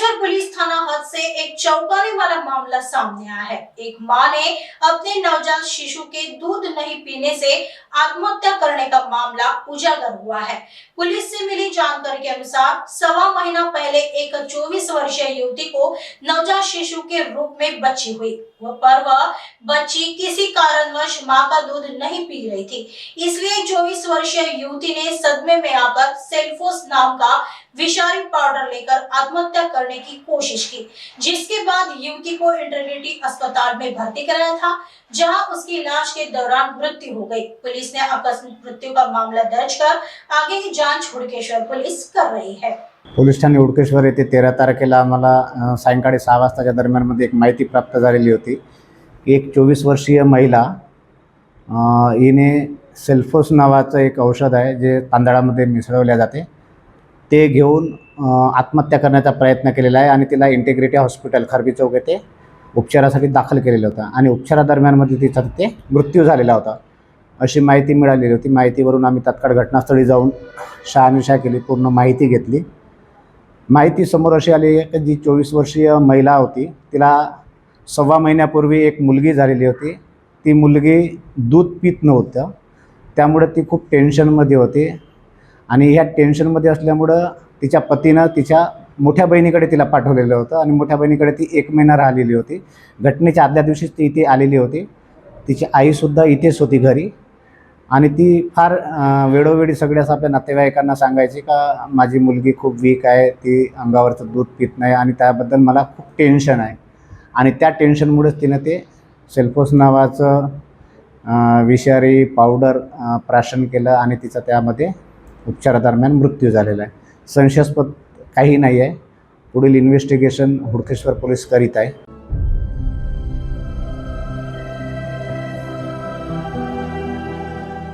Hudkeshwar police थाना हद से एक चौंकाने वाला मामला सामने आया है। एक मां ने अपने नवजात शिशु के दूध नहीं पीने से आत्महत्या करने का मामला उजागर हुआ है। पुलिस से मिली जानकारी के अनुसार 1.25 महीना पहले एक 24 वर्षीय युवती को नवजात शिशु के रूप में बच्ची हुई। वह बच्ची किसी कारणवश मां का दूध नहीं पी रही थी, इसलिए 24 वर्षीय युवती ने सदमे में आकर सेल्फोस नाम का विषारी पाउडर लेकर आत्महत्या करने की कोशिश की, जिसके बाद युवती को इंटरनेटी अस्पताल में भर्ती कराया था, जहां उसकी इलाज के दौरान मृत्यु हो गई। पुलिस ने आकस्मिक मृत्यु का मामला दर्ज कर आगे की जांच हुडकेश्वर पुलिस कर रही है। पोलीस ठाणे हुडकेश्वर येथे 13 तारखेला आम्हाला सायंकाळी 6 वाजताच्या दरम्यान एक माहिती प्राप्त झालेली होती की एक 24 वर्षीय महिला हिने सेल्फोस नावाचं एक औषध आहे जे तांदळामध्ये मिसळवले जाते, ते घेऊन आत्महत्या करण्याचा प्रयत्न केलेला आहे आणि तिला इंटिग्रिटी हॉस्पिटल खरबी चौक येथे उपचारासाठी दाखल केलेलं होतं आणि उपचारादरम्यान तिचा तिथे मृत्यू झालेला होता अशी माहिती मिळालेली होती। माहितीवरून आम्ही तात्काळ घटनास्थळी जाऊन शहानिशा केली, पूर्ण माहिती घेतली। माहिती समोर अशी आली की जी 24 वर्षीय महिला होती तिला 1.25 महिन्यापूर्वी एक मुलगी झालेली होती। ती मुलगी दूध पीत नव्हतं, त्यामुळे ती खूप टेन्शनमध्ये होती आणि ह्या टेन्शनमध्ये असल्यामुळं तिच्या पतीनं तिच्या मोठ्या बहिणीकडे तिला पाठवलेलं होतं आणि मोठ्या बहिणीकडे ती 1 महिना राहिलेली होती। घटनेच्या आदल्या दिवशीच ती इथे आलेली होती। तिची आईसुद्धा इथेच होती घरी आणि ती फार वेळोवेळी सगळ्याच आपल्या नातेवाईकांना सांगायची का माझी मुलगी खूप वीक आहे, ती अंगावरचं दूध पित नाही आणि त्याबद्दल मला खूप टेन्शन आहे आणि त्या टेन्शनमुळेच तिनं ते सेल्फोस नावाचं विषारी पावडर प्राशन केलं आणि तिचा त्यामध्ये उपचारादरम्यान मृत्यू झालेला आहे। संशयास्पद काही नाही आहे। पुढील इन्व्हेस्टिगेशन हुडकेश्वर पोलीस करीत आहे।